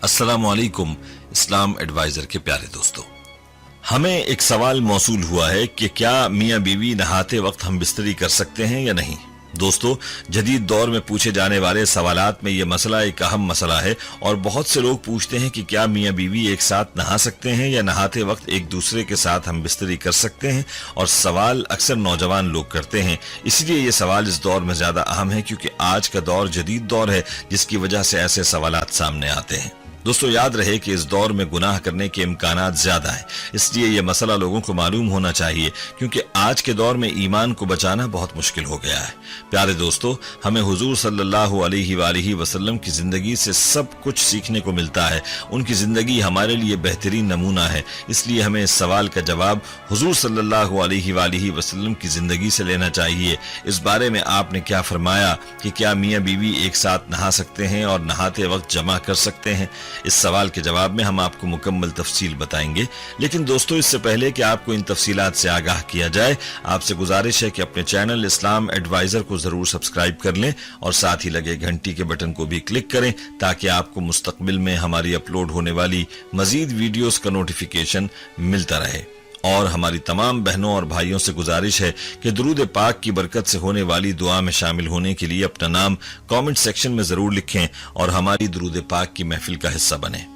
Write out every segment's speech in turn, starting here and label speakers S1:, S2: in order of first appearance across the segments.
S1: अस्सलाम वालेकुम इस्लाम एडवाइजर के प्यारे दोस्तों, हमें एक सवाल मौसूल हुआ है कि क्या मियाँ बीवी नहाते वक्त हम बिस्तरी कर सकते हैं या नहीं। दोस्तों, जदीद दौर में पूछे जाने वाले सवालात में यह मसला एक अहम मसला है और बहुत से लोग पूछते हैं कि क्या मियाँ बीवी एक साथ नहा सकते हैं या नहाते वक्त एक दूसरे के साथ हम बिस्तरी कर सकते हैं, और सवाल अक्सर नौजवान लोग करते हैं। इसलिए ये सवाल इस दौर में ज्यादा अहम है क्योंकि आज का दौर जदीद दौर है, जिसकी वजह से ऐसे सवालात सामने आते हैं। दोस्तों, याद रहे कि इस दौर में गुनाह करने के इम्कानात ज्यादा है, इसलिए यह मसला लोगों को मालूम होना चाहिए क्योंकि आज के दौर में ईमान को बचाना बहुत मुश्किल हो गया है। प्यारे दोस्तों, हमें हुजूर सल्लल्लाहु अलैहि वसल्लम की जिंदगी से सब कुछ सीखने को मिलता है। उनकी जिंदगी हमारे लिए बेहतरीन नमूना है, इसलिए हमें इस सवाल का जवाब हुजूर सल्लल्लाहु अलैहि वसल्लम की जिंदगी से लेना चाहिए। इस बारे में आपने क्या फरमाया कि क्या मियाँ बीवी एक साथ नहा सकते हैं और नहाते वक्त जमा कर सकते हैं। इस सवाल के जवाब में हम आपको मुकम्मल तफसील बताएंगे, लेकिन दोस्तों इससे पहले कि आपको इन तफसीलात से आगाह किया जाए, आपसे गुजारिश है कि अपने चैनल इस्लाम एडवाइजर को जरूर सब्सक्राइब कर लें और साथ ही लगे घंटी के बटन को भी क्लिक करें ताकि आपको मुस्तकबिल में हमारी अपलोड होने वाली मजीद वीडियोस का नोटिफिकेशन मिलता रहे। और हमारी तमाम बहनों और भाइयों से गुजारिश है कि दुरूद पाक की बरकत से होने वाली दुआ में शामिल होने के लिए अपना नाम कमेंट सेक्शन में जरूर लिखें और हमारी दुरूद पाक की महफिल का हिस्सा बने।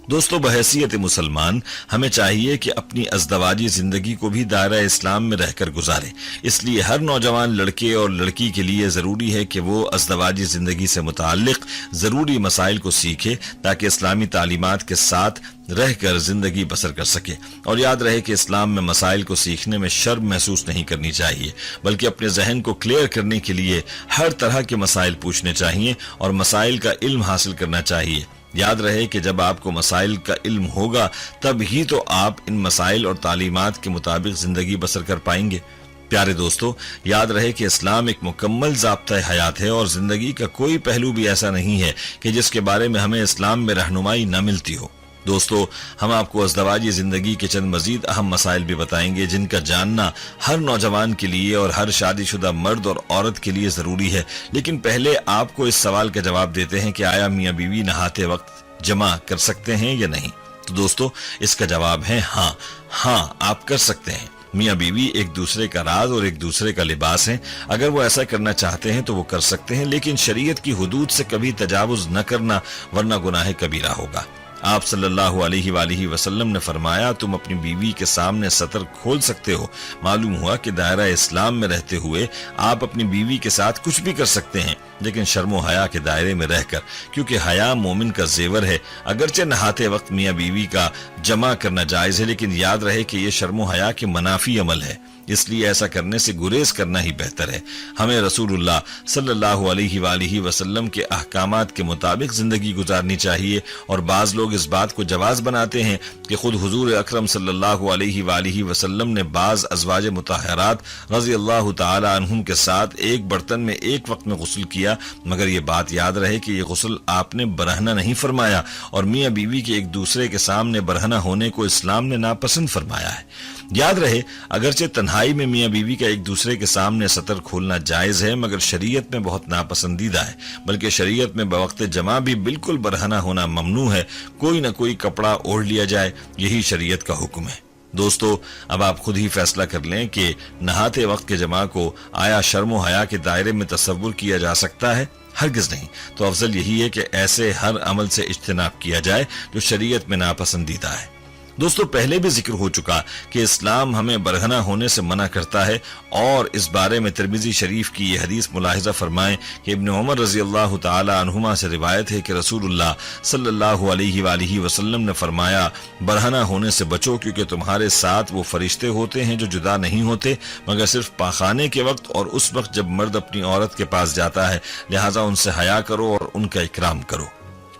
S1: दोस्तों, बहैसियत मुसलमान हमें चाहिए कि अपनी अज़दवाजी जिंदगी को भी दायरा इस्लाम में रहकर गुजारे। इसलिए हर नौजवान लड़के और लड़की के लिए जरूरी है कि वो अज़दवाजी जिंदगी से मुताल्लिक जरूरी मसाइल को सीखे ताकि इस्लामी तालीमात के साथ रहकर जिंदगी बसर कर सके। और याद रहे कि इस्लाम में मसाइल को सीखने में शर्म महसूस नहीं करनी चाहिए, बल्कि अपने जहन को क्लियर करने के लिए हर तरह के मसाइल पूछने चाहिए और मसाइल का इल्म हासिल करना चाहिए। याद रहे कि जब आपको मसाइल का इल्म होगा तब ही तो आप इन मसाइल और तालीमात के मुताबिक जिंदगी बसर कर पाएंगे। प्यारे दोस्तों, याद रहे कि इस्लाम एक मुकम्मल ज़ाब्ता हयात है और जिंदगी का कोई पहलू भी ऐसा नहीं है कि जिसके बारे में हमें इस्लाम में रहनुमाई न मिलती हो। दोस्तों, हम आपको अज़दवाजी जिंदगी के चंद मजीद अहम मसाइल भी बताएंगे जिनका जानना हर नौजवान के लिए और हर शादीशुदा मर्द और औरत के लिए जरूरी है। लेकिन पहले आपको इस सवाल का जवाब देते हैं कि आया मियाँ बीवी नहाते वक्त जमा कर सकते हैं या नहीं। तो दोस्तों, इसका जवाब है हाँ, आप कर सकते हैं। मियाँ बीवी एक दूसरे का राज और एक दूसरे का लिबास हैं। अगर वो ऐसा करना चाहते हैं तो वो कर सकते हैं, लेकिन शरीयत की हुदूद से कभी तजावुज न करना, वरना गुनाह कबीरा होगा। आप सल्लल्लाहु अलैहि वसल्लम ने फरमाया, तुम अपनी बीवी के सामने सतर खोल सकते हो। मालूम हुआ कि दायरा इस्लाम में रहते हुए आप अपनी बीवी के साथ कुछ भी कर सकते हैं, लेकिन शर्मो हया के दायरे में रहकर, क्योंकि हया मोमिन का जेवर है। अगरचे नहाते वक्त मियाँ बीवी का जमा करना जायज है, लेकिन याद रहे कि यह शर्मो हया के मनाफी अमल है, इसलिए ऐसा करने से गुरेज करना ही बेहतर है। हमें रसूलुल्लाह सल्लल्लाहु अलैहि वसल्लम के अहकामात के मुताबिक जिंदगी गुजारनी चाहिए। और बाज लोग इस बात को जवाज बनाते हैं कि खुद हुजूर अकरम सल्लल्लाहु अलैहि वसल्लम ने बाज अज़वाज मुतहरात रज़ी अल्लाह तआला अन्हुम के साथ एक बर्तन में एक वक्त में गुस्ल किया, मगर ये बात याद रहे कि ये गुस्ल आपने बरहना नहीं फरमाया और मियाँ बीवी के एक दूसरे के सामने बरहना होने को इस्लाम ने नापसंद फरमाया है। याद रहे, अगरचे तन्हाई में मियाँ बीवी का एक दूसरे के सामने सतर खोलना जायज है, मगर शरीयत में बहुत नापसंदीदा है। बल्कि शरीयत में बवक्त जमा भी बिल्कुल बरहना होना ममनू है। कोई न कोई कपड़ा ओढ़ लिया जाए, यही शरीयत का हुक्म है। दोस्तों, अब आप खुद ही फैसला कर लें कि नहाते वक्त के जमा को आया शर्मो हया के दायरे में तस्वुर किया जा सकता है। हरगिज नहीं। तो अफजल यही है कि ऐसे हर अमल से इज्तिनाब किया जाए जो शरीयत में नापसंदीदा है। दोस्तों, पहले भी जिक्र हो चुका कि इस्लाम हमें बरहना होने से मना करता है, और इस बारे में तिरमिज़ी शरीफ की ये हदीस मुलाहिजा फरमाएं कि इब्न उमर रज़ी अल्लाह तआला अन्हुमा से रिवायत है कि रसूलुल्लाह सल्लल्लाहु अलैहि वसल्लम ने फरमाया, बरहना होने से बचो क्योंकि तुम्हारे साथ वो फरिश्ते होते हैं जो जुदा नहीं होते मगर सिर्फ पाखाने के वक्त और उस वक्त जब मर्द अपनी औरत के पास जाता है, लिहाजा उनसे हया करो और उनका इकराम करो।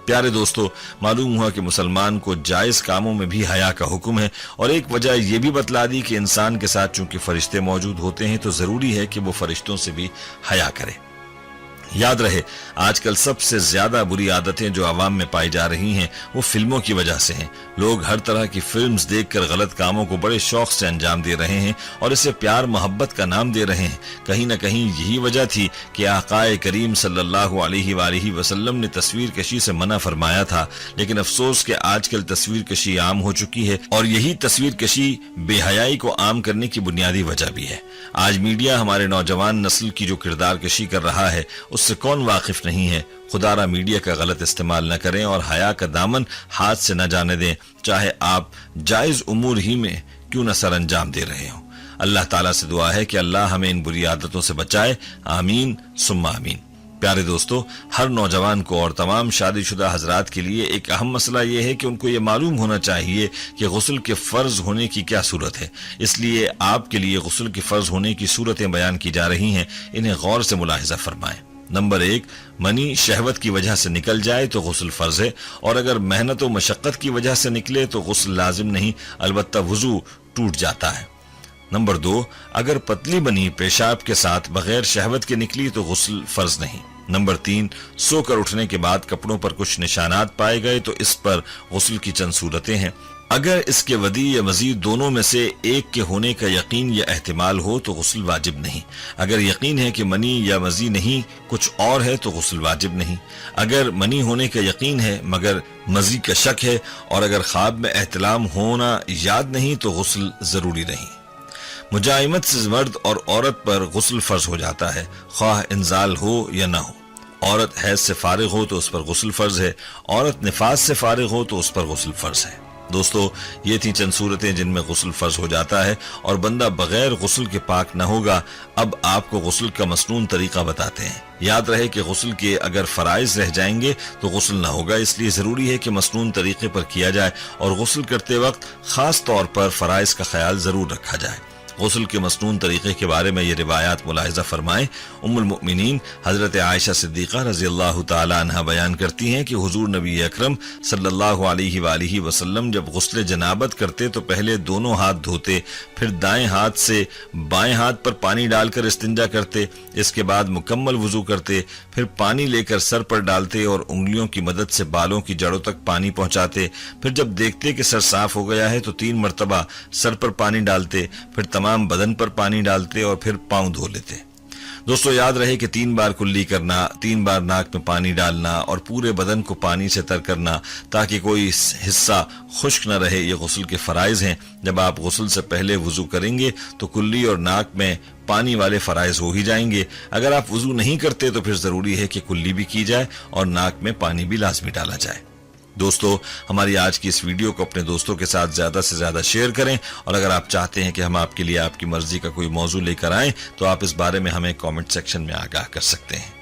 S1: प्यारे दोस्तों, मालूम हुआ कि मुसलमान को जायज कामों में भी हया का हुक्म है, और एक वजह यह भी बतला दी कि इंसान के साथ चूंकि फरिश्ते मौजूद होते हैं तो जरूरी है कि वो फरिश्तों से भी हया करे। याद रहे, आजकल सबसे ज्यादा बुरी आदतें जो आवाम में पाई जा रही हैं वो फिल्मों की वजह से हैं। लोग हर तरह की फिल्म्स देखकर गलत कामों को बड़े शौक से अंजाम दे रहे हैं और इसे प्यार मोहब्बत का नाम दे रहे हैं। कहीं न कहीं यही वजह थी कि आकाए करीम सल्लल्लाहु अलैहि वसल्लम ने तस्वीर कशी से मना फरमाया था, लेकिन अफसोस कि आजकल तस्वीर कशी आम हो चुकी है और यही तस्वीर कशी बेहयाई को आम करने की बुनियादी वजह भी है। आज मीडिया हमारे नौजवान नस्ल की जो किरदार कशी कर रहा है उससे कौन वाकिफ नहीं है। खुदारा मीडिया का गलत इस्तेमाल न करें और हया का दामन हाथ से न जाने दें, चाहे आप जायज उमूर ही में क्यों न सर अंजाम दे रहे हो। अल्लाह ताला से दुआ है कि अल्लाह हमें इन बुरी आदतों से बचाए, आमीन सुम्मा आमीन। प्यारे दोस्तों, हर नौजवान को और तमाम शादीशुदा हजरात के लिए एक अहम मसला यह है कि उनको ये मालूम होना चाहिए कि गुस्ल के फर्ज होने की क्या सूरत है। इसलिए आपके लिए गुस्ल के फर्ज होने की सूरतें बयान की जा रही हैं, इन्हें गौर से मुलाहिजा फरमाएं। नंबर 1, मनी शहवत की वजह से निकल जाए तो गुस्ल फर्ज है, और अगर मेहनत और मशक्कत की वजह से निकले तो गुस्ल लाजिम नहीं, अलबत्ता वुजू टूट जाता है। नंबर 2, अगर पतली बनी पेशाब के साथ बगैर शहवत के निकली तो गुस्ल फर्ज नहीं। नंबर 3, सोकर उठने के बाद कपड़ों पर कुछ निशानात पाए गए तो इस पर गुस्ल की चंद सूरतें हैं। अगर इसके वदी या मजीद दोनों में से एक के होने का यकीन या एहतिमाल हो तो गुस्ल वाजिब नहीं। अगर यकीन है कि मनी या मजी नहीं कुछ और है तो गुस्ल वाजिब नहीं। अगर मनी होने का यकीन है मगर मजी का शक है, और अगर ख्वाब में एहतलाम होना याद नहीं तो गुस्ल जरूरी नहीं। मुजाहिमत से मर्द और औरत पर गुस्ल फर्ज हो जाता है, ख्वाह इंजाल हो या ना हो। औरत हैज से फारिग हो तो उस पर गुस्ल फर्ज है, औरत निफास से फारिग हो तो उस पर गुस्ल फर्ज है। दोस्तों, ये थी चंद सूरतें जिनमें गुस्ल फर्ज हो जाता है और बंदा बगैर गुस्ल के पाक न होगा। अब आपको गुस्ल का मसनून तरीका बताते हैं। याद रहे कि गुस्ल के अगर फराइज रह जाएंगे तो गुस्ल न होगा, इसलिए जरूरी है कि मसनून तरीके पर किया जाए और गुस्ल करते वक्त खास तौर पर फराइज का ख्याल जरूर रखा जाए। गुस्ल के मसनून तरीके के बारे में ये रिवायात मुलाहिजा फरमाएं। उम्मुल मुमिनीन हजरत आयशा सिद्दीक़ा रज़ियल्लाहु ताला अन्हा बयान करती हैं कि हुजूर नबी अकरम सल्लल्लाहु अलैहि वसल्लम जब गुस्ल जनाबत करते तो पहले दोनों हाथ धोते, फिर दाएं हाथ से बाएं हाथ पर पानी डालकर इस्तिंजा करते, इसके बाद मुकम्मल वुजू करते, फिर पानी लेकर सर पर डालते और उंगलियों की मदद से बालों की जड़ों तक पानी पहुंचाते। फिर जब देखते कि सर साफ हो गया है तो 3 मरतबा सर पर पानी डालते, फिर तमाम बदन पर पानी डालते और फिर पांव धो लेते। दोस्तों, याद रहे कि 3 बार कुल्ली करना, 3 बार नाक में पानी डालना और पूरे बदन को पानी से तर करना ताकि कोई हिस्सा खुश्क न रहे, ये गुस्ल के फराइज हैं। जब आप गुस्ल से पहले वुजू करेंगे तो कुल्ली और नाक में पानी वाले फराइज हो ही जाएंगे। अगर आप वुजू नहीं करते तो फिर जरूरी है कि कुल्ली भी की जाए और नाक में पानी भी लाजमी डाला जाए। दोस्तों, हमारी आज की इस वीडियो को अपने दोस्तों के साथ ज्यादा से ज्यादा शेयर करें, और अगर आप चाहते हैं कि हम आपके लिए आपकी मर्जी का कोई मौजू लेकर आएं तो आप इस बारे में हमें कमेंट सेक्शन में आगाह कर सकते हैं।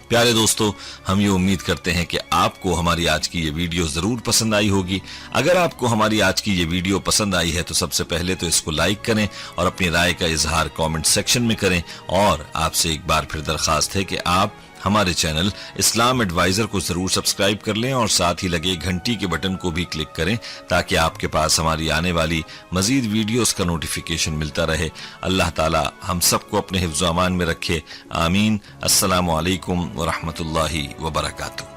S1: प्यारे दोस्तों, हम ये उम्मीद करते हैं कि आपको हमारी आज की ये वीडियो जरूर पसंद आई होगी। अगर आपको हमारी आज की ये वीडियो पसंद आई है तो सबसे पहले तो इसको लाइक करें और अपनी राय का इजहार कमेंट सेक्शन में करें, और आपसे एक बार फिर दरखास्त है कि आप हमारे चैनल इस्लाम एडवाइजर को जरूर सब्सक्राइब कर लें और साथ ही लगे घंटी के बटन को भी क्लिक करें ताकि आपके पास हमारी आने वाली मजीद वीडियोस का नोटिफिकेशन मिलता रहे। अल्लाह ताला हम सबको अपने हिफ्ज़-ओ-अमान में रखे, आमीन। अस्सलामु अलैकुम व रहमतुल्लाहि व बरकातुहू।